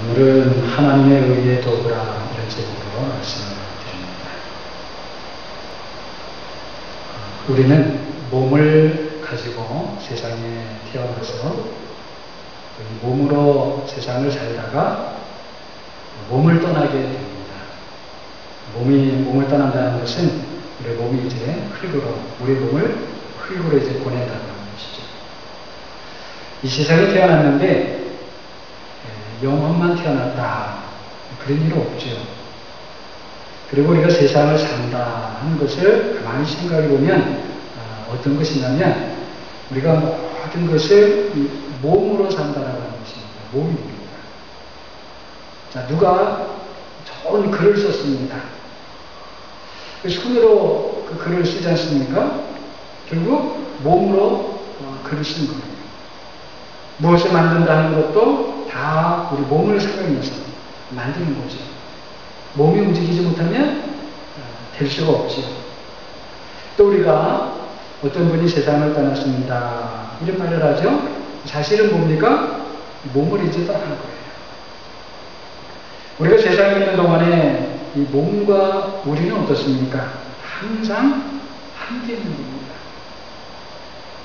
오늘은 하나님의 의의 도구라 이런 제목으로 말씀을 드립니다. 우리는 몸을 가지고 세상에 태어나서 이 몸으로 세상을 살다가 몸을 떠나게 됩니다. 몸을 떠난다는 것은 우리 몸이 이제 우리 몸을 흙으로 이제 보낸다는 것이죠. 이 세상에 태어났는데 영혼만 태어났다. 그런 일은 없죠. 그리고 우리가 세상을 산다 하는 것을 가만히 생각해 보면 어떤 것이냐면 우리가 모든 것을 몸으로 산다라는 것입니다. 몸입니다. 자, 누가 좋은 글을 썼습니다. 손으로 그 글을 쓰지 않습니까? 결국 몸으로 글을 쓴 거예요. 무엇을 만든다는 것도 다 우리 몸을 사용해서 만드는 거죠. 몸이 움직이지 못하면 될 수가 없죠. 또 우리가 어떤 분이 세상을 떠났습니다. 이런 말을 하죠. 사실은 뭡니까? 몸을 이제 떠난 거예요. 우리가 세상에 있는 동안에 이 몸과 우리는 어떻습니까? 항상 함께 있는 겁니다.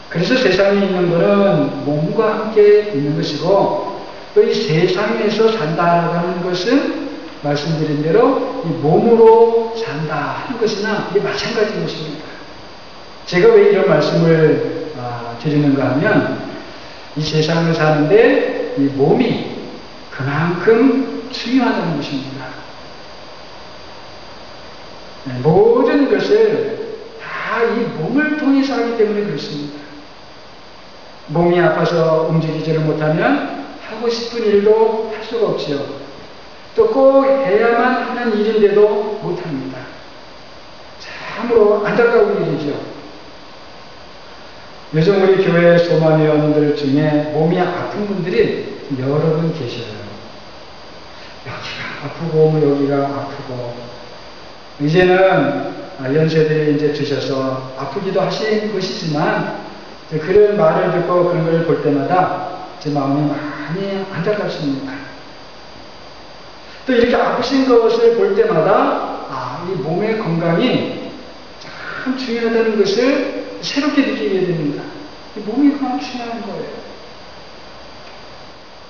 그래서 세상에 있는 것은 몸과 함께 있는 것이고 또 이 세상에서 산다라는 것은 말씀드린 대로 이 몸으로 산다 하는 것이나 이게 마찬가지인 것입니다. 제가 왜 이런 말씀을 드리는가 하면 이 세상을 사는데 이 몸이 그만큼 중요하다는 것입니다. 모든 것을 다 이 몸을 통해서 하기 때문에 그렇습니다. 몸이 아파서 움직이지를 못하면 하고 싶은 일도 할 수가 없지요. 또 꼭 해야만 하는 일인데도 못합니다. 참으로 안타까운 일이죠. 요즘 우리 교회 소망위원들 중에 몸이 아픈 분들이 여러 분 계셔요. 여기가 아프고 여기가 아프고 이제는 연세들이 이제 드셔서 아프기도 하신 것이지만 그런 말을 듣고 그런 걸 볼 때마다 제 마음이 많이 안타깝습니다. 또 이렇게 아프신 것을 볼 때마다 이 몸의 건강이 참 중요하다는 것을 새롭게 느끼게 됩니다. 이 몸이 그만 중요한 거예요.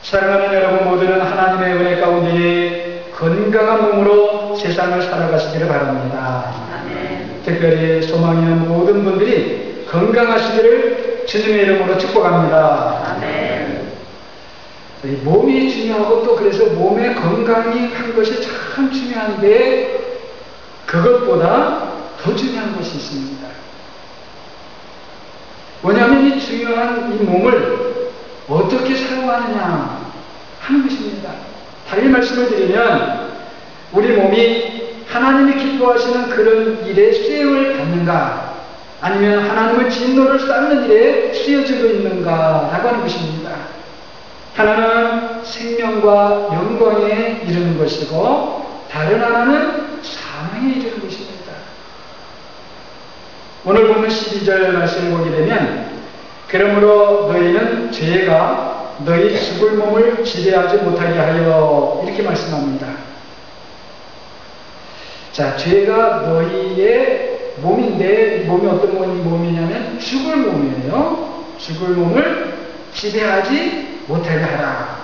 사랑하는 여러분 모두는 하나님의 은혜 가운데 건강한 몸으로 세상을 살아가시기를 바랍니다. 아멘. 특별히 소망하는 모든 분들이 건강하시기를 주님의 이름으로 축복합니다. 아멘. 이 몸이 중요하고 또 그래서 몸의 건강이 한 것이 참 중요한데 그것보다 더 중요한 것이 있습니다. 뭐냐면 이 중요한 이 몸을 어떻게 사용하느냐 하는 것입니다. 달리 말씀을 드리면 우리 몸이 하나님이 기뻐하시는 그런 일에 쓰임을 받는가 아니면 하나님의 진노를 쌓는 일에 쓰여지고 있는가 라고 하는 것입니다. 하나는 생명과 영광에 이르는 것이고 다른 하나는 사망에 이르는 것입니다. 오늘 보면 12절 말씀을 보게 되면 그러므로 너희는 죄가 너희 죽을 몸을 지배하지 못하게 하여 이렇게 말씀합니다. 자, 죄가 너희의 몸인데 몸이 어떤 몸이냐면 죽을 몸이에요. 죽을 몸을 지배하지 못하게 하라.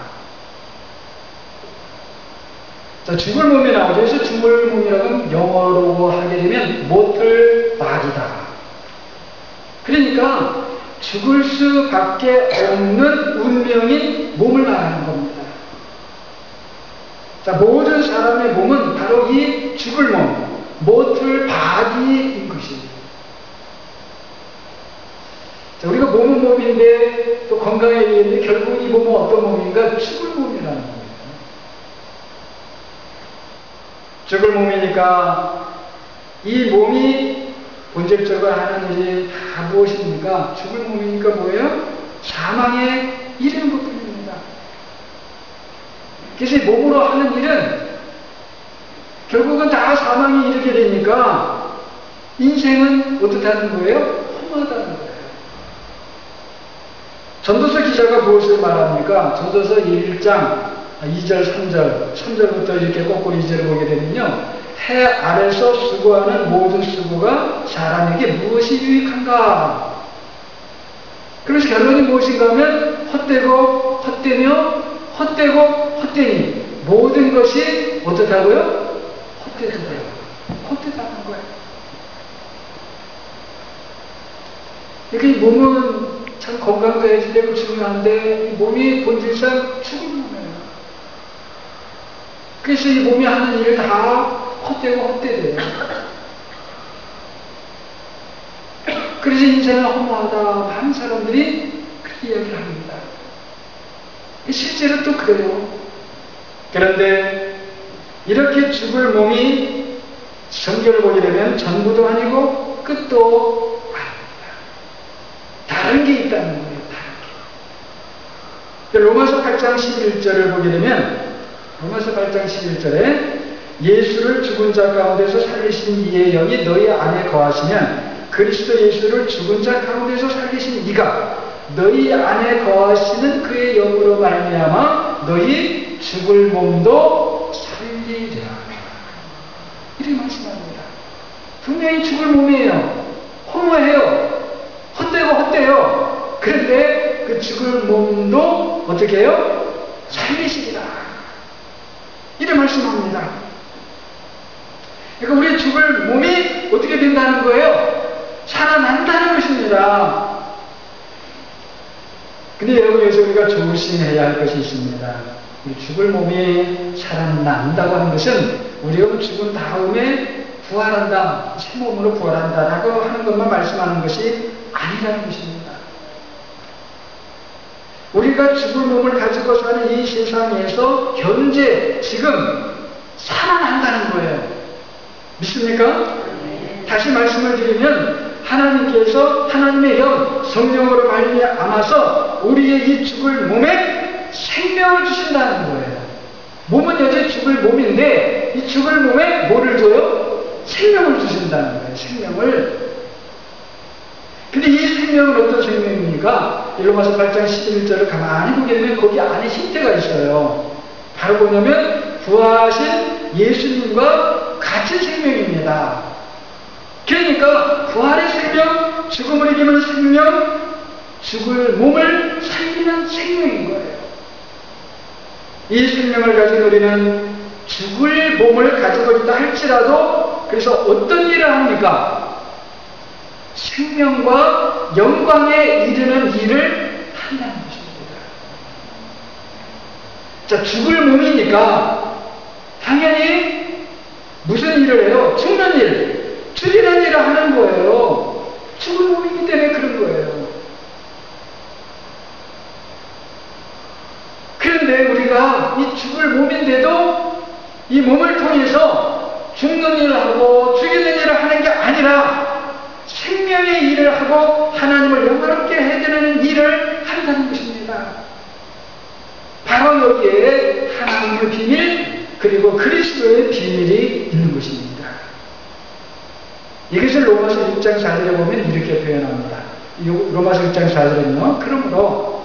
자, 죽을 몸이 나오죠. 그래서 죽을 몸이라고 하면 영어로 하게 되면 mortal body다. 그러니까 죽을 수밖에 없는 운명인 몸을 말하는 겁니다. 자, 모든 사람의 몸은 바로 이 죽을 몸, mortal body인 것입니다. 자, 우리가 몸은 몸인데 또 건강에 있는데 결국 이 몸은 어떤 몸인가? 죽을 몸이라는 거예요. 죽을 몸이니까 이 몸이 본질적으로 하는 일이 다 무엇입니까? 죽을 몸이니까 뭐예요? 사망에 이르는 것뿐입니다. 그래서 이 몸으로 하는 일은 결국은 다 사망에 이르게 되니까 인생은 어떻다는 거예요? 험하다는 거예요. 전도서 기자가 무엇을 말합니까? 전도서 1장 2절, 3절, 3절부터 이렇게 거꾸로 2절을 보게 되면요. 해 아래서 수고하는 모든 수고가 사람에게 무엇이 유익한가? 그래서 결론이 무엇인가 하면 헛되고 헛되며 헛되고 헛되니 모든 것이 어떻다고요? 헛되다고요. 헛되다는 거예요. 이렇게 몸은 참 건강도 해지려고 중요한데 이 몸이 본질상 죽은 몸이에요. 그래서 이 몸이 하는 일 다 헛되고 헛되대요. 그래서 인생은 허무하다 많은 사람들이 그렇게 이야기를 합니다. 실제로 또 그래요. 그런데 이렇게 죽을 몸이 성경을 보게 되면 전부도 아니고 끝도 아닙니다. 다른 게 있다는 거예요. 다른 게. 로마서 8장 11절을 보게 되면 로마서 8장 11절에 예수를 죽은 자 가운데서 살리신 이의 영이 너희 안에 거하시면 그리스도 예수를 죽은 자 가운데서 살리신 이가 너희 안에 거하시는 그의 영으로 말미암아 너희 죽을 몸도 살리리라. 이렇게 말씀합니다. 분명히 죽을 몸이에요. 허무해요. 헛되고 헛돼요. 그런데 그 죽을 몸도 어떻게 해요? 살리시리라. 이렇게 말씀합니다. 그러니까 우리 죽을 몸이 어떻게 된다는 거예요? 살아난다는 것입니다. 근데 여러분 여기서 우리가 조심해야 할 것이 있습니다. 이 죽을 몸이 살아난다고 하는 것은 우리가 죽은 다음에 부활한다, 새 몸으로 부활한다라고 하는 것만 말씀하는 것이 아니라는 것입니다. 우리가 죽을 몸을 가지고 사는 이 세상에서 현재 지금 살아난다는 거예요. 믿습니까? 다시 말씀을 드리면 하나님께서 하나님의 영, 성령으로 말미암아서 우리의 이 죽을 몸에 생명을 주신다는 거예요. 몸은 여전히 죽을 몸인데 이 죽을 몸에 뭐를 줘요? 생명을 주신다는 거예요. 생명을. 근데 이 생명은 어떤 생명입니까? 로마서 8장 11절을 가만히 보게 되면 거기 안에 힌트가 있어요. 바로 뭐냐면 부활하신 예수님과 같은 생명입니다. 그러니까 부활의 생명, 죽음을 이기는 생명, 죽을 몸을 살리는 생명인 거예요. 이 생명을 가진 우리는 죽을 몸을 가지고 있다 할지라도 그래서 어떤 일을 합니까? 생명과 영광에 이르는 일을 한다는 것입니다. 자, 죽을 몸이니까 당연히 무슨 일을 해요? 죽는 일, 죽이는 일을 하는 거예요. 죽을 몸이기 때문에 그런 거예요. 그런데 우리가 이 죽을 몸인데도 이 몸을 통해서 죽는 일을 하고 죽이는 일을 하는 게 아니라 생명의 일을 하고 하나님을 영광롭게 해드리는 일을 한다는 것입니다. 바로 여기에 하나님의 비밀 그리고 그리스도의 비밀이 있는 것입니다. 이것을 로마서 6장 4절에 보면 이렇게 표현합니다. 로마서 6장 4절에는요. 그러므로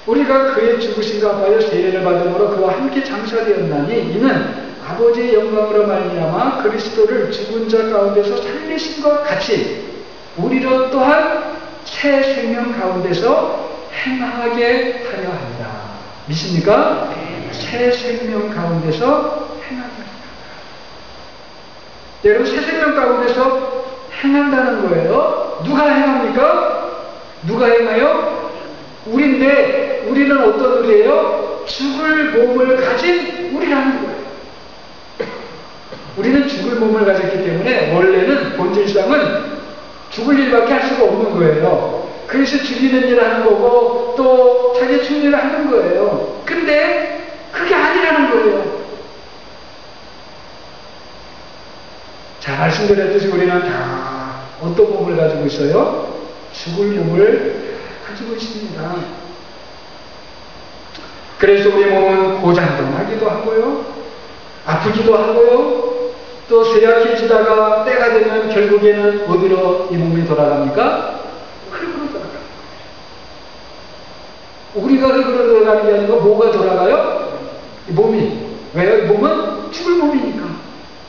우리가 그의 죽으심과 합하여 세례를 받음으로 그와 함께 장사되었나니 이는 아버지의 영광으로 말미암아 그리스도를 죽은 자 가운데서 살리심과 같이 우리로 또한 새 생명 가운데서 행하게 하려 합니다. 믿습니까? 네. 새 생명 가운데서 행하게 합니다. 여러분 새 생명 가운데서 행한다는 거예요. 누가 행합니까? 누가 행해요? 우리인데 우리는 어떤 우리예요? 죽을 몸을 가진 우리라는 거예요. 우리는 죽을 몸을 가졌기 때문에 원래는 본질상은 죽을 일밖에 할 수가 없는 거예요. 그래서 죽이는 일을 하는 거고 또 자기 죽는 일을 하는 거예요. 근데 그게 아니라는 거예요. 자, 말씀드렸듯이 우리는 다 어떤 몸을 가지고 있어요? 죽을 몸을 가지고 있습니다. 그래서 우리 몸은 고장도 나기도 하고요. 아프기도 하고요. 또 쇠약해지다가 때가 되면 결국에는 어디로 이 몸이 돌아갑니까? 흙으로 돌아갑니다. 우리가 흙으로 돌아가는 게 아니고 뭐가 돌아가요? 이 몸이. 왜요? 이 몸은 죽을 몸이니까.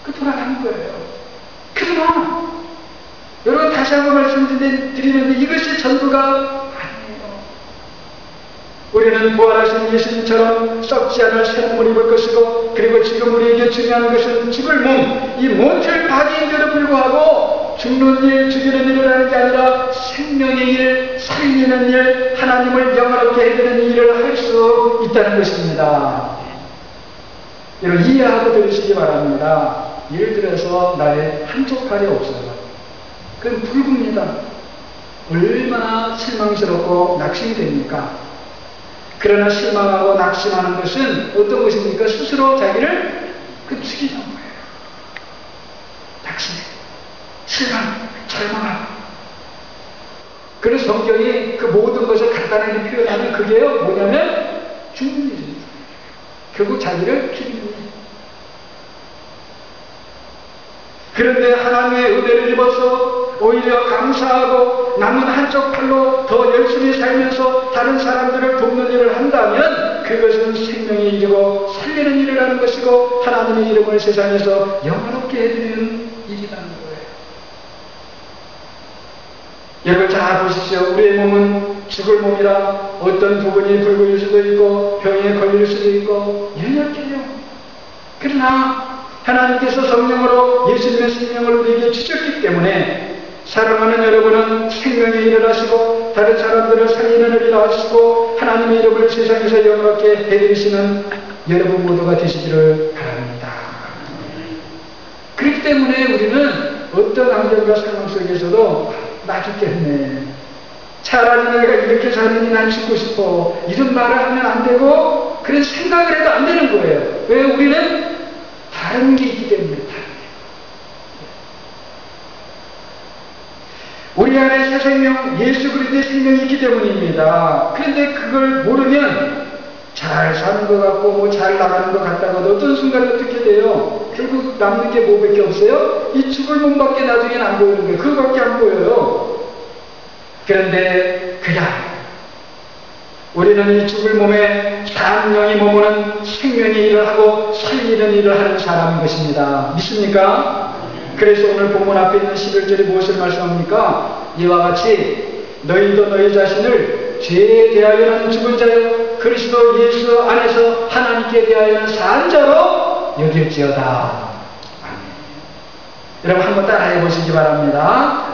그 돌아가는 거예요. 그러나 여러분 다시 한번 말씀드리는데 이것이 전부가 아니에요. 우리는 부활하신 예수님처럼 썩지 않을 새 몸을 입을 것이고, 그리고 지금 우리에게 중요한 것은 죽을 몸, 이 모틀 바디인데도 불구하고 죽는 일, 죽이는 일을 하는 게 아니라 생명의 일, 살리는 일, 하나님을 영화롭게 해드리는 일을 할 수 있다는 것입니다. 여러분 이해하고 들으시기 바랍니다. 예를 들어서 나의 한쪽 팔이 없어요. 그럼 불구입니다. 얼마나 실망스럽고 낙심이 됩니까? 그러나 실망하고 낙심하는 것은 어떤 것입니까? 스스로 자기를 죽이는 거예요. 낙심, 실망, 절망하고. 그래서 성경이 그 모든 것을 간단하게 표현하는 그게요, 뭐냐면 죽는 일입니다. 결국 자기를 죽이는 일. 그런데 하나님의 은혜를 입어서 오히려 감사하고 남은 한쪽 팔로 더 열심히 살면서 다른 사람들을 돕는 일을 한다면 그것은 생명의 일이고 살리는 일을 하는 것이고 하나님의 이름을 세상에서 영화롭게 해드리는 일이라는 거예요. 여러분 잘 보십시오. 우리의 몸은 죽을 몸이라 어떤 부분이 붉을 수도 있고 병에 걸릴 수도 있고 연약해요. 그러나 하나님께서 성령으로 예수님의 생명을 우리에게 주셨기 때문에 사랑하는 여러분은 생명의 일을 하시고 다른 사람들을 살리는 일을 하시고 하나님의 이름을 세상에서 영광롭게 해드리시는 여러분 모두가 되시기를 바랍니다. 그렇기 때문에 우리는 어떤 환경과 상황 속에서도 나 죽겠네, 차라리 내가 이렇게 사느니 난 죽고 싶어, 이런 말을 하면 안 되고 그런 생각을 해도 안 되는 거예요. 왜? 우리는 다른 게 있기 때문에. 우리 안에 새 생명, 예수 그리스도의 생명이 있기 때문입니다. 그런데 그걸 모르면 잘 사는 것 같고 뭐 잘 나가는 것 같다가도 어떤 순간에 어떻게 돼요? 결국 남는 게 뭐밖에 없어요? 이 죽을 몸밖에 나중엔 안 보이는 거예요. 그거밖에 안 보여요. 그런데 그게 아니에요. 우리는 이 죽을 몸에 사명이 머무는 생명의 일을 하고 살리는 일을 하는 사람인 것입니다. 믿습니까? 그래서 오늘 본문 앞에 있는 11절이 무엇을 말씀합니까? 이와 같이 너희도 너희 자신을 죄에 대하여는 죽은 자요 그리스도 예수 안에서 하나님께 대하여는 산 자로 여길지어다. 여러분 한번 따라해 보시기 바랍니다.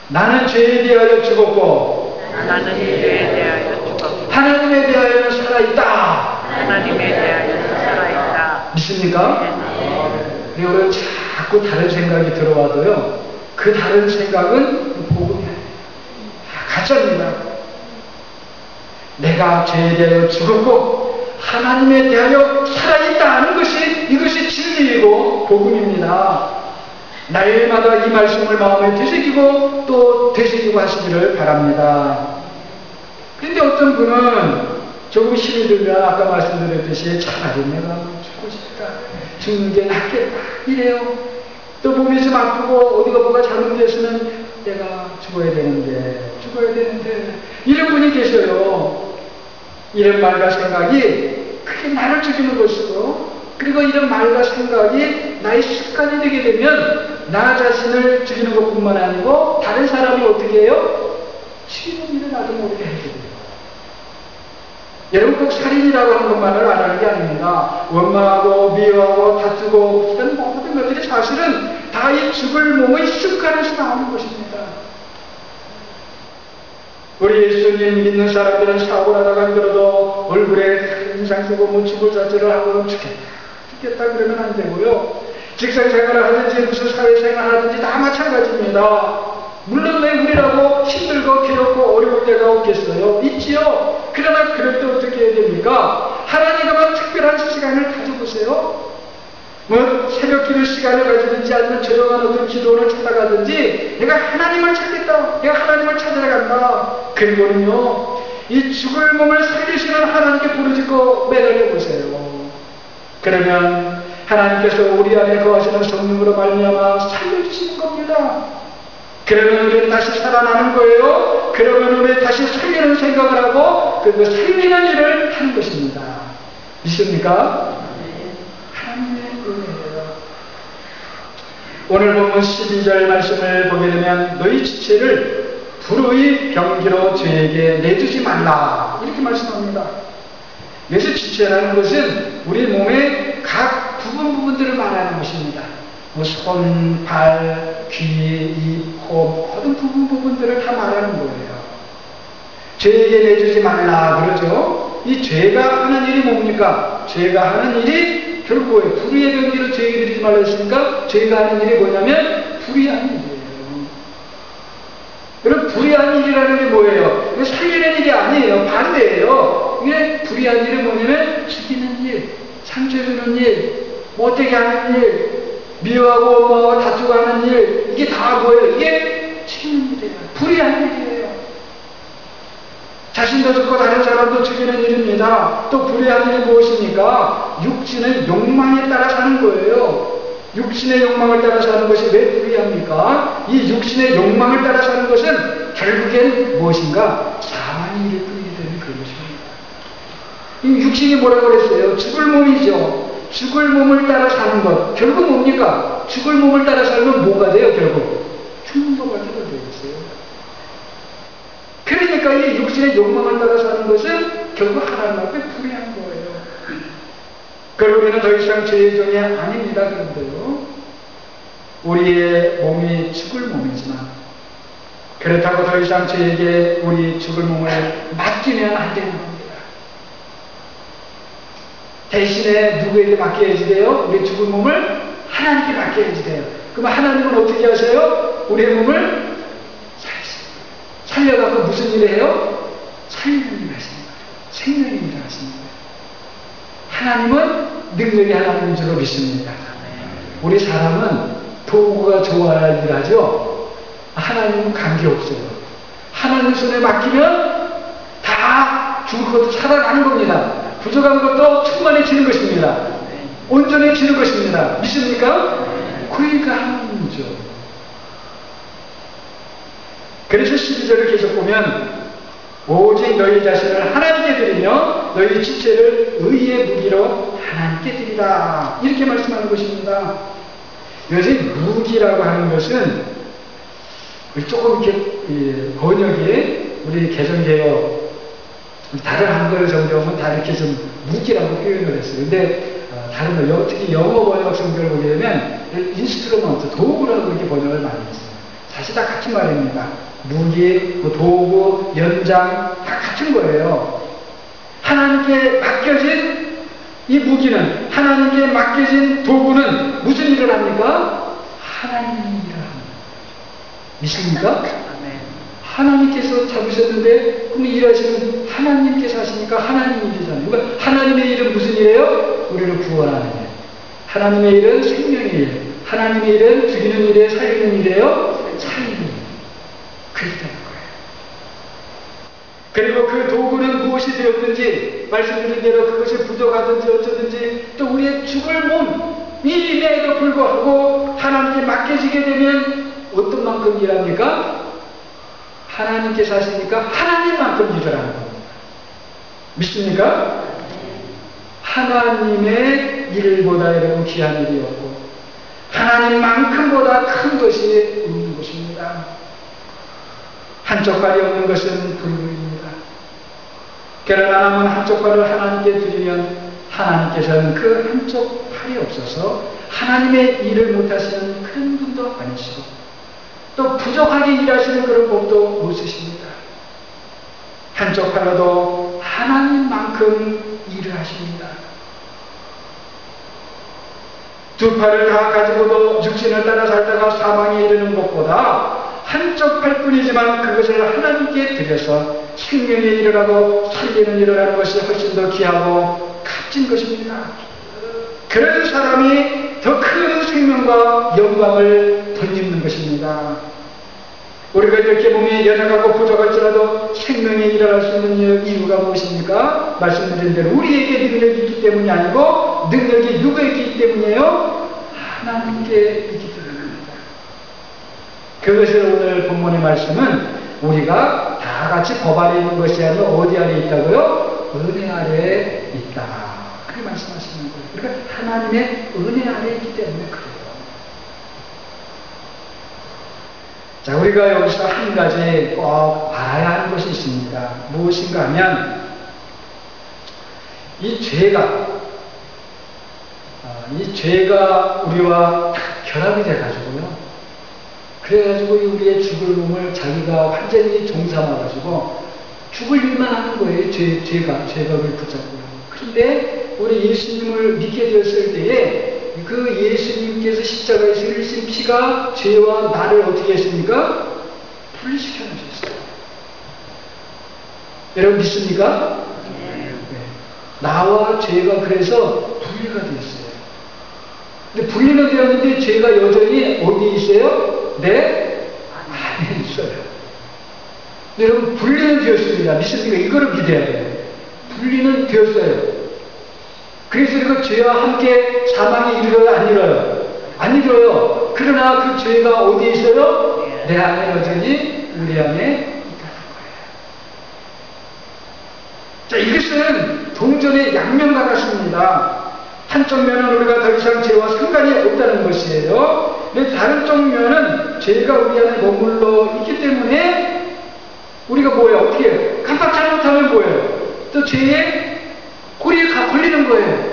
나는 죄에 대하여 죽었고 나는 죄에 대하여 죽었고 하나님에 대하여는 살아있다. 하나님에 대하여는 살아있다. 믿습니까? 여러분 자꾸 다른 생각이 들어와도요, 그 다른 생각은 복음이에요. 가짜입니다. 내가 죄에 대하여 죽었고 하나님에 대하여 살아있다는 것이 이것이 진리이고 복음입니다. 날마다 이 말씀을 마음에 되새기고 또 되새기고 하시기를 바랍니다. 그런데 어떤 분은 조금 힘이 들면 아까 말씀드렸듯이 차라리 내가 죽고 싶다, 죽는 게 낫겠다 이래요. 또 몸이 좀 아프고 어디가 뭐가 잘못됐으면 내가 죽어야 되는데 이런 분이 계셔요. 이런 말과 생각이 그게 나를 죽이는 것이고, 그리고 이런 말과 생각이 나의 습관이 되게 되면 나 자신을 죽이는 것뿐만 아니고 다른 사람이 어떻게 해요? 죽이는 일을 나도 모르게 해줘요. 여러분 꼭 살인이라고 하는 것만을 안 하는 게 아닙니다. 원망하고 미워하고 다투고 이런 모든 것들이 사실은 다 이 죽을 몸의 습관에서 나오는 것입니다. 우리 예수님 믿는 사람들은 사고를 하다가 힘들어도 얼굴에 인상 쓰고 뭐 죽을 자체를 하고 죽겠다 그러면 안 되고요. 직장생활을 하든지 무슨 사회생활을 하든지 다 마찬가지입니다. 물론 왜 우리라고 힘들고 괴롭고 어려울 때가 없겠어요? 있지요. 그러나 그럴 때 어떻게 해야 됩니까? 하나님과만 특별한 시간을 가져보세요. 뭐 새벽 기도 시간을 가지든지 아니면 조용한 어떤 기도를 찾아가든지 내가 하나님을 찾겠다, 내가 하나님을 찾으러 간다. 그리고는요 이 죽을 몸을 살리시는 하나님께 부르짖고 매달려 보세요. 그러면 하나님께서 우리 안에 거하시는 성령으로 말미암아 살려주시는 겁니다. 그러면 우리는 다시 살아나는 거예요. 그러면 우리는 다시 살리는 생각을 하고 그 살리는 일을 하는 것입니다. 믿습니까? 오늘 본문 12절 말씀을 보게 되면 너희 지체를 불의 병기로 죄에게 내주지 말라 이렇게 말씀합니다. 여기서 지체라는 것은 우리 몸의 각 부분들을 말하는 것입니다. 뭐 손, 발, 귀, 입, 코 모든 부분들을 다 말하는 거예요. 죄에게 내주지 말라 그러죠. 이 죄가 하는 일이 뭡니까? 죄가 하는 일이 결국 불의의 병기로 죄에게 내주지 말라 했으니까 죄가 하는 일이 뭐냐면 불의한 일이에요. 그럼 불의한 일이라는 게 뭐예요? 이게 살리는 일이 아니에요. 반대예요. 이게 불의한 일은 뭐냐면 죽이는 일, 상처 주는 일, 못되게 하는 일, 미워하고 뭐 다투고 하는 일, 이게 다 뭐예요? 이게 죽이는 일이에요. 불의한 일이에요. 자신도 죽고 다른 사람도 죽이는 일입니다. 또 불의한 일이 무엇입니까? 육신의 욕망에 따라 사는 거예요. 육신의 욕망을 따라 사는 것이 왜 불의합니까? 이 육신의 욕망을 따라 사는 것은 결국엔 무엇인가? 사망이 이를 뿌리게 되는 그것입니다. 이 육신이 뭐라고 그랬어요? 죽을 몸이죠. 죽을 몸을 따라 사는 것. 결국 뭡니까? 죽을 몸을 따라 살면 뭐가 돼요, 결국? 죽는 것 같은 거 되겠어요. 그러니까 이 육신의 욕망을 따라 사는 것은 결국 하나님 앞에 불의한 거예요. 결국에는 더 이상 죄의 종이 아닙니다. 그런데요, 우리의 몸이 죽을 몸이지만 그렇다고 더 이상 죄에게 우리 죽을 몸을 맡기면 안 되는 겁니다. 대신에 누구에게 맡겨야지 돼요? 우리 죽을 몸을 하나님께 맡겨야지 돼요. 그럼 하나님은 어떻게 하세요? 우리의 몸을 살려갖고 무슨 일을 해요? 살리는 일을 하시는 거예요. 생명의 일을 하시는 거예요. 하나님은 능력이 하나님인 줄로 믿습니다. 우리 사람은 도구가 좋아야 일하죠. 하나님은 관계없어요. 하나님 손에 맡기면 다 죽을 것도 살아나는 겁니다. 부족한 것도 충만해지는 것입니다. 온전해지는 것입니다. 믿습니까? 그러니까 하나님이죠. 그래서 12절을 계속 보면 오직 너희 자신을 하나님께 드리며 너희 지체를 의의 무기로 하나님께 드리라 이렇게 말씀하는 것입니다. 요새 무기라고 하는 것은 조금 이렇게 번역이 우리 개성개혁 다른 한글 성경은 다 이렇게 좀 무기라고 표현을 했어요. 근데 다른 거 특히 영어 번역 성경을 보게 되면 인스트루먼트 도구라고 이렇게 번역을 많이 했어요. 사실 다 같은 말입니다. 무기, 도구, 연장 다 같은 거예요. 하나님께 맡겨진 이 무기는, 하나님께 맡겨진 도구는 무슨 일을 합니까? 하나님의 일을 합니다. 믿습니까? 하나님께서 잡으셨는데 그럼 일하시는 하나님께서 하시니까 하나님 일이잖아요. 그러니까 하나님의 일은 무슨 일이에요? 우리를 구원하는 일. 하나님의 일은 생명의 일. 하나님의 일은 죽이는 일이에요? 살리는 일이에요? 살리는 일. 그렇다는 거예요. 그리고 그 도구는 무엇이 되었든지 말씀드린 대로 그것이 부족하든지 어쩌든지 또 우리의 죽을 몸임에도 불구하고 하나님께 맡겨지게 되면 어떤 만큼 일합니까? 하나님께서 하시니까 하나님만큼 일을 하는 겁니다. 믿습니까? 하나님의 일보다 여러분 귀한 일이 없고 하나님만큼보다 큰 것이 없는 것입니다. 한쪽 발이 없는 것은 불구입니다. 그러나 남은 한쪽 발을 하나님께 드리면 하나님께서는 그 한쪽 팔이 없어서 하나님의 일을 못하시는 그런 분도 아니시고 또 부족하게 일하시는 그런 법도 없으십니다. 한쪽 팔로도 하나님만큼 일을 하십니다. 두 팔을 다 가지고도 육신을 따라 살다가 사망에 이르는 것보다 한쪽 팔뿐이지만 그것을 하나님께 드려서 생명의 일을 하고 살리는 일을 하는 것이 훨씬 더 귀하고 값진 것입니다. 그런 사람이 더 큰 생명과 영광을 덧입는 것입니다. 우리가 이렇게 보면 연약하고 부족할지라도 생명의 일을 할 수 있는 이유가 무엇입니까? 말씀드린 대로 우리에게 능력이 있기 때문이 아니고 능력이 누구에게 있기 때문이에요? 하나님께 있기 때문입니다. 그것을 오늘 본문의 말씀은 우리가 다 같이 법 아래 있는 것이 아니라 어디 아래 있다고요? 은혜 아래 있다. 그렇게 말씀하시는 거예요. 그러니까 하나님의 은혜 아래 있기 때문에 그래요. 자, 우리가 여기서 한 가지 꼭 알아야 하는 것이 있습니다. 무엇인가 하면, 이 죄가 우리와 결합이 돼가지고요. 그래가지고 우리의 죽을 몸을 자기가 완전히 종삼아가지고 죽을 일만 하는 거예요. 죄가 우리를 붙잡고요. 그런데 우리 예수님을 믿게 되었을 때에 그 예수님께서 십자가에서 흘리신 피가 죄와 나를 어떻게 했습니까? 분리시켜 놓으셨어요. 여러분 믿습니까? 네. 나와 죄가 그래서 분리가 되었어요. 근데 분리는 되었는데 죄가 여전히 어디에 있어요? 내 안에 있어요. 여러분 분리는 되었습니다. 믿습니까? 이거를 믿어야 돼요. 분리는 되었어요. 그래서 그 죄와 함께 사망이 이르러요? 안 이르러요? 안 이르러요. 그러나 그 죄가 어디에 있어요? 내 안에 여전히 우리 안에 있다는 거예요. 자, 이것은 동전의 양면과 같습니다. 한쪽 면은 우리가 더 이상 죄와 상관이 없다는 것이에요. 근데 다른 쪽 면은 죄가 우리 안에 머물러 있기 때문에 우리가 뭐예요? 어떻게 해요? 깜빡 잘못하면 뭐예요? 또 죄에 고리에 걸리는 거예요.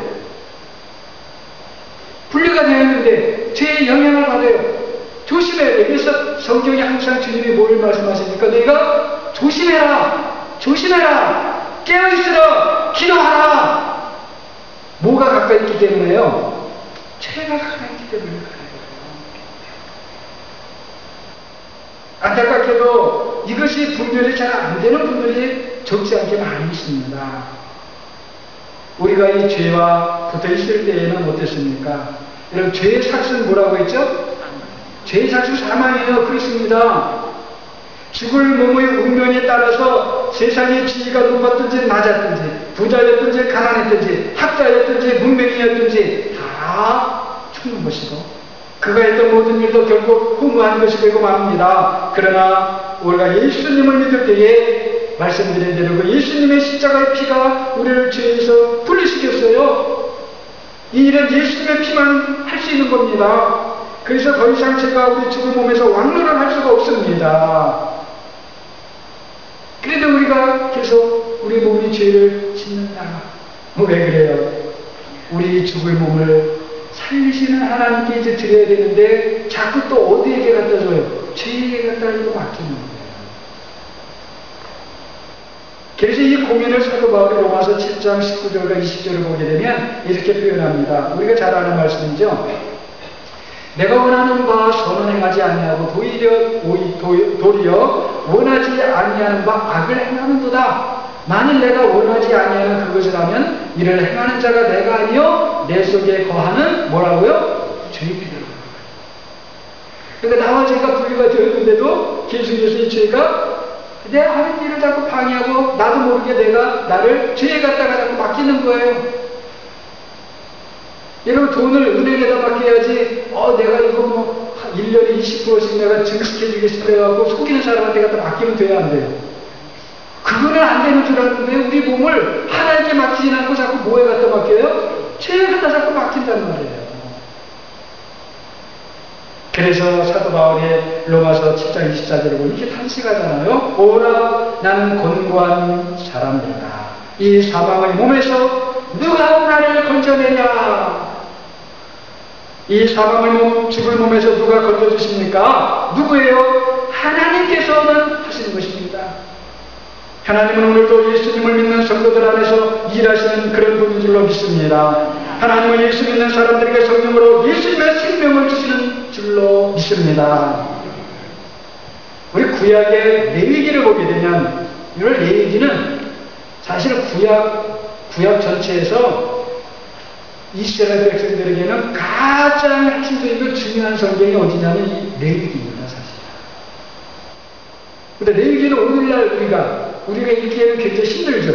분리가 되었는데 죄의 영향을 받아요. 조심해야 돼요. 그래서 성경이 항상 주님이 뭘 말씀하십니까? 너희가 조심해라, 깨어있으라, 기도하라. 뭐가 가까이 있기 때문에요? 죄가 가까이 있기 때문에 그래요. 안타깝게도 이것이 분별이 잘 안 되는 분들이 적지 않게 많이 있습니다. 우리가 이 죄와 붙어 있을 때에는 어땠습니까? 여러분, 죄의 삭은 뭐라고 했죠? 죄의 삭은 사망이에요. 그렇습니다. 죽을 몸의 운명에 따라서 세상의 지위가 높았든지 낮았든지, 부자였든지 가난했든지, 학자였든지 문맹이였든지 다 죽는 것이고, 그가 했던 모든 일도 결국 후무한 것이 되고 맙니다. 그러나 우리가 예수님을 믿을 때에 말씀드린 대로 그 예수님의 십자가의 피가 우리를 죄에서 분리시켰어요. 이 일은 예수님의 피만 할 수 있는 겁니다. 그래서 더 이상 죄가 우리 죽은 몸에서 왕노를 할 수가 없습니다. 그래도 우리가 계속 우리 몸이 죄를 짓는다. 왜 그래요? 우리 죽을 몸을 살리시는 하나님께 이제 드려야 되는데 자꾸 또 어디에게 갖다 줘요? 죄에게 갖다 이거 맡기는 거예요. 그래서 이 고민을 사도 바울이 로마서 7장 19절과 20절을 보게 되면 이렇게 표현합니다. 우리가 잘 아는 말씀이죠. 내가 원하는 바 선은 행하지 아니하고 도리어 원하지 아니하는 바 악을 행하는도다. 만일 내가 원하지 아니하는 그것을 하면 이를 행하는 자가 내가 아니요 내 속에 거하는 뭐라고요? 죄이더라. 그러니까 나와 죄가 분리가 되었는데도 계속해서 이 죄가 내 하는 일을 자꾸 방해하고 나도 모르게 내가 나를 죄에 갖다가 자꾸 맡기는 거예요. 여러분 돈을 은행에다 맡겨야지 내가 이거 뭐 1년에 20%씩 내가 증식해주겠습니다 해갖고 속이는 사람한테 갖다 맡기면 돼야 안 돼요. 그거는 안 되는 줄 알았는데 우리 몸을 하나님께 맡기진 않고 자꾸 뭐에 갖다 맡겨요? 죄에 갖다 자꾸 맡긴단 말이에요. 그래서 사도 바울이 로마서 7장 24절을 보면 이렇게 탄식하잖아요. 오라 나는 곤고한 사람이다. 이 사망의 몸에서 누가 나를 건져내냐? 이 사망의 죽을 몸에서 누가 건져주십니까? 누구예요? 하나님께서는 하시는 것입니다. 하나님은 오늘도 예수님을 믿는 성도들 안에서 일하시는 그런 분인 줄로 믿습니다. 하나님은 예수 믿는 사람들에게 성령으로 예수님의 생명을 주시는 줄로 믿습니다. 우리 구약의 레위기를 보게 되면 이 레위기는 사실 구약 전체에서 이스라엘 백성들에게는 가장 핵심적이고 중요한 성경이 어디냐면 이 레위기입니다, 사실. 근데 레위기는 오늘날 우리가 읽기에는 굉장히 힘들죠.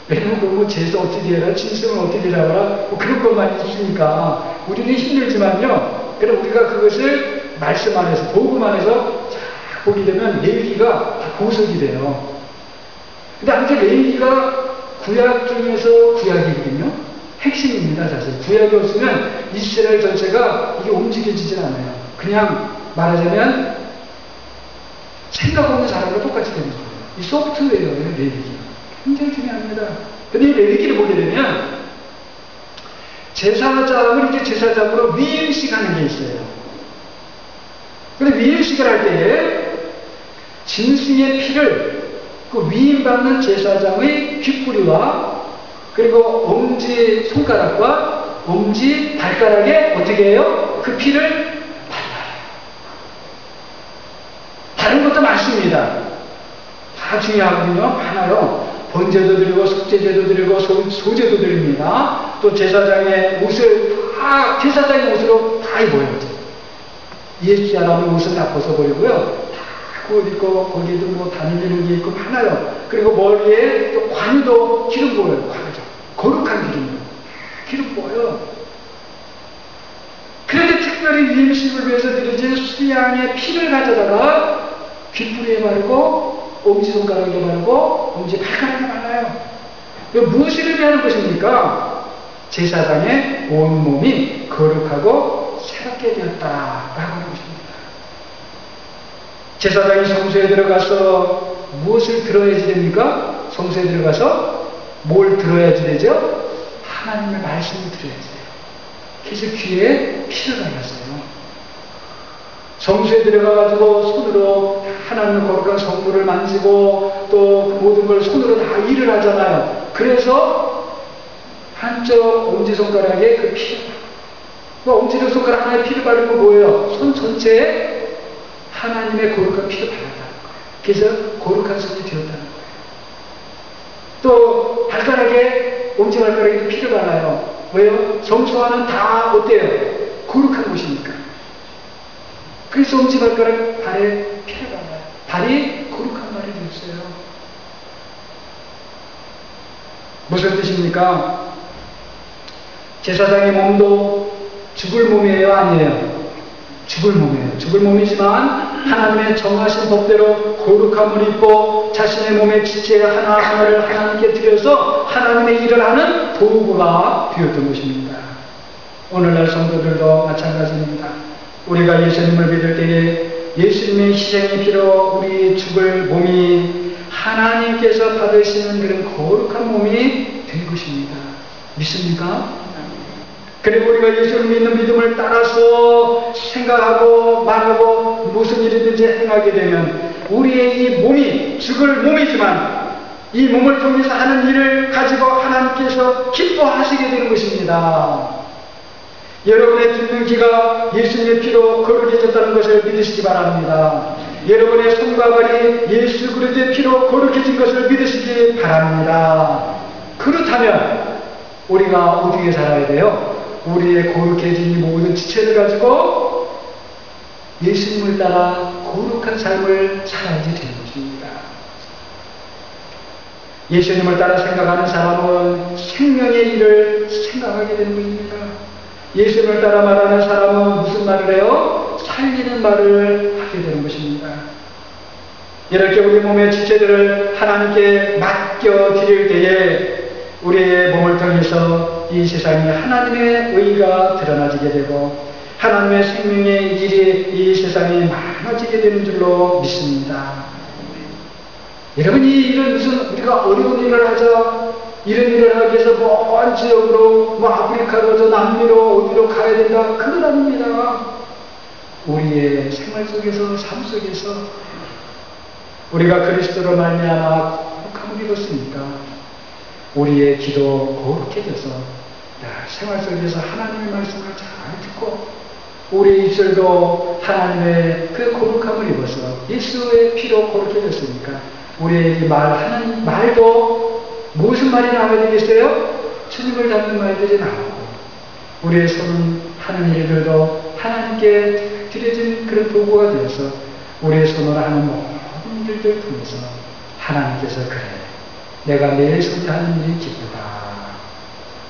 왜냐면 뭐 제사 어떻게 해라, 짐승을 어떻게 해라, 뭐 그런 것만 있으니까 우리는 힘들지만요. 그럼 우리가 그것을 말씀 안에서, 복음 안에서 쫙 보게 되면 레위기가 다 보석이 돼요. 근데 아무튼 레위기가 구약 중에서 구약이거든요. 핵심입니다, 사실. 구약이 없으면 이스라엘 전체가 이게 움직여지질 않아요. 그냥 말하자면 생각 없는 사람과 똑같이 되는 거예요. 이 소프트웨어예요, 레위기. 굉장히 중요합니다. 근데 이 레위기를 보게 되면 제사장을 이제 제사장으로 위임식 하는 게 있어요. 근데 위임식을 할 때에 짐승의 피를 그 위임받는 제사장의 귓뿌리와 그리고 엄지 손가락과 엄지 발가락에 어떻게 해요? 그 피를 발라요. 다른 것도 많습니다. 다 중요하거든요. 많아요. 번제도 드리고 속죄제도 드리고 소제도 드립니다. 또 제사장의 옷을 다 제사장의 옷으로 다 입어요. 옛 사람의 옷은 다 벗어버리고요. 다 옷 입고 거기에도 뭐 다니는 게 있고 많아요. 그리고 머리에 또 관유도 기름 부어요. 관유죠. 거룩한 기름이요. 기름 부어요. 그런데 특별히 위임식을 위해서 드려진 수양의 피를 가져다가 귓뿌리에 바르고 엄지손가락에 바르고 엄지 발가락에 발라요. 무엇을 의미하는 것입니까? 제사장의 온 몸이 거룩하고 새롭게 되었다라고 하는 것입니다. 제사장이 성소에 들어가서 무엇을 들어야지 됩니까? 성소에 들어가서 뭘 들어야지 되죠? 하나님의 말씀을 들어야지 돼요. 그래서 귀에 피를 발랐어요. 성소에 들어가가지고 손으로 하나님의 거룩한 성물을 만지고 또 모든 걸 손으로 다 일을 하잖아요. 그래서 한쪽 엄지손가락에 그 피를 엄지손가락 하나에 피를 바르고 뭐예요? 손 전체에 하나님의 거룩한 피를 발랐다는 거예요. 그래서 거룩한 손이 되었다는 거예요. 또 발가락에 엄지발가락에 피를 발라요. 왜요? 성소와는 다 어때요? 거룩한 곳이니까. 그래서 엄지발가락 발에 피를 발라요. 발이 거룩한 발이 되었어요. 무슨 뜻입니까? 제사장의 몸도 죽을 몸이에요? 아니에요? 죽을 몸이에요. 죽을 몸이지만 하나님의 정하신 법대로 거룩함을 입고 자신의 몸의 지체 하나하나를 하나님께 드려서 하나님의 일을 하는 도구가 되었던 것입니다. 오늘날 성도들도 마찬가지입니다. 우리가 예수님을 믿을 때에 예수님의 희생의 피로 우리 죽을 몸이 하나님께서 받으시는 그런 거룩한 몸이 된 것입니다. 믿습니까? 그리고 우리가 예수를 믿는 믿음을 따라서 생각하고 말하고 무슨 일이든지 행하게 되면 우리의 이 몸이 죽을 몸이지만 이 몸을 통해서 하는 일을 가지고 하나님께서 기뻐하시게 되는 것입니다. 여러분의 듣는 귀가 예수님의 피로 거룩해졌다는 것을 믿으시기 바랍니다. 여러분의 손과 발이 예수 그리스도의 피로 거룩해진 것을 믿으시기 바랍니다. 그렇다면 우리가 어떻게 살아야 돼요? 우리의 거룩해진 이 모든 지체를 가지고 예수님을 따라 거룩한 삶을 살아야지 되는 것입니다. 예수님을 따라 생각하는 사람은 생명의 일을 생각하게 되는 것입니다. 예수님을 따라 말하는 사람은 무슨 말을 해요? 살리는 말을 하게 되는 것입니다. 이렇게 우리 몸의 지체들을 하나님께 맡겨드릴 때에 우리의 몸을 통해서 이 세상에 하나님의 의가 드러나지게 되고 하나님의 생명의 일이 이 세상에 많아지게 되는 줄로 믿습니다. 여러분, 이 일은 무슨 우리가 어려운 일을 하자, 이런 일을 하기 위해서 먼 지역으로 아프리카로 저 남미로 어디로 가야 된다, 그건 아닙니다. 우리의 생활 속에서 삶 속에서 우리가 그리스도로 말미암아 거룩함을 입었으니까 우리의 기도 거룩해져서 생활 속에서 하나님의 말씀을 잘 듣고 우리 입술도 하나님의 그 거룩함을 입어서 예수의 피로 거룩해졌으니까 우리의 하나님 말도 무슨 말이 나와야 되겠어요? 주님을 닮는 말들이 나오고 우리의 손은 하는 일들도 하나님께 드려진 그런 도구가 되어서 우리의 손으로 하는 모든 일들을 통해서 하나님께서 그래, 내가 내 손이 하는 일이 기쁘다.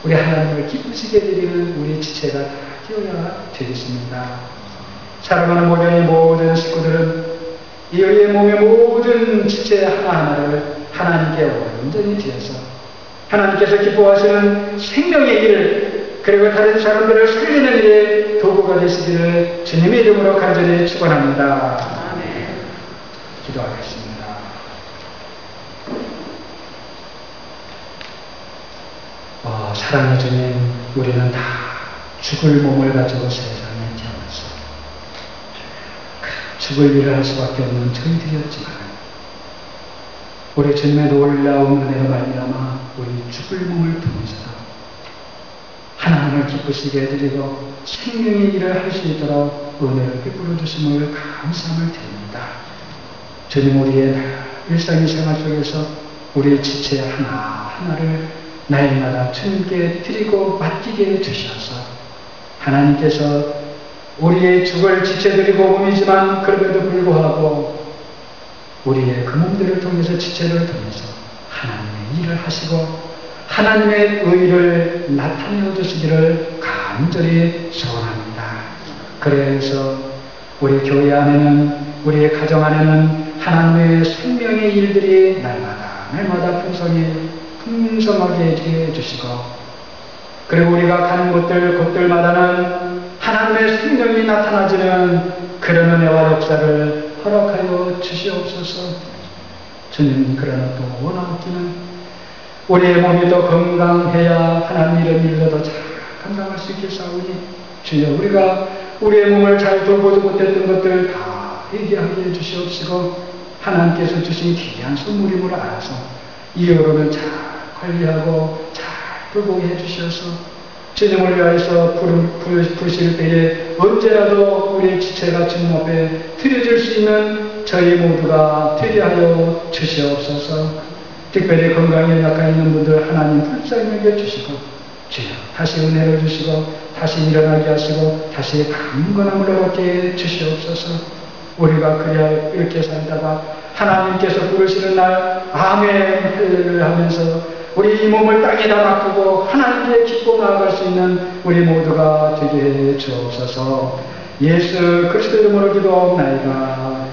우리 하나님을 기쁘시게 드리는 우리 지체가 다 되어야 되겠습니다. 사랑하는 목양의 모든 식구들은 이 우리의 몸의 모든 지체 하나하나를 하나님께 온전히 드려서 하나님께서 기뻐하시는 생명의 일을 그리고 다른 사람들을 살리는 일에 도구가 되시기를 주님의 이름으로 간절히 축원합니다. 기도하겠습니다. 사랑의 주님, 우리는 다 죽을 몸을 가지고 세상에 태어나서 죽을 일을 할 수밖에 없는 저희들이었지만 우리 주님의 놀라운 은혜로 말미암아 우리 죽을 몸을 통해서 하나님을 기쁘시게 해드리고 생명의 일을 할 수 있도록 은혜를 베풀어 주심을 감사함을 드립니다. 주님, 우리의 일상의 생활 속에서 우리의 지체 하나하나를 날마다 주님께 드리고 맡기게 해주셔서 하나님께서 우리의 죽을 지체드리고 몸이지만 그럼에도 불구하고 우리의 그 몸들을 통해서 지체를 통해서 하나님의 일을 하시고 하나님의 의를 나타내어 주시기를 간절히 소원합니다. 그래서 우리 교회 안에는, 우리의 가정 안에는 하나님의 생명의 일들이 날마다 풍성하게 해주시고, 그리고 우리가 가는 곳들마다는 하나님의 생명이 나타나지는 그런 은혜와 역사를 허락하여 주시옵소서. 주님, 그러나 또 원하옵기는 우리의 몸이 더 건강해야 하나님 이런 일도 더 잘 감당할 수 있겠사오니 주여, 우리가 우리의 몸을 잘 돌보지 못했던 것들 다 회개하게 해주시옵시고 하나님께서 주신 귀한 선물임을 알아서 이후로는 잘 관리하고 잘 돌보게 해주셔서 주님을 위하여서 부르실 때에 언제라도 우리의 지체가 주님 앞에 드려질 수 있는 저희 모두가 되게 하여 주시옵소서. 특별히 건강에 약한 있는 분들 하나님 불쌍히 여겨주시고 주여, 다시 은혜를 주시고 다시 일어나게 하시고 다시 강건함을 얻게 주시옵소서. 우리가 그냥 이렇게 살다가 하나님께서 부르시는 날 아멘 할렐루야 하면서 우리 이 몸을 땅에다 맡기고 하나님께 기뻐 나아갈 수 있는 우리 모두가 되게 해 주옵소서. 예수 그리스도 이름으로 기도하옵나이다.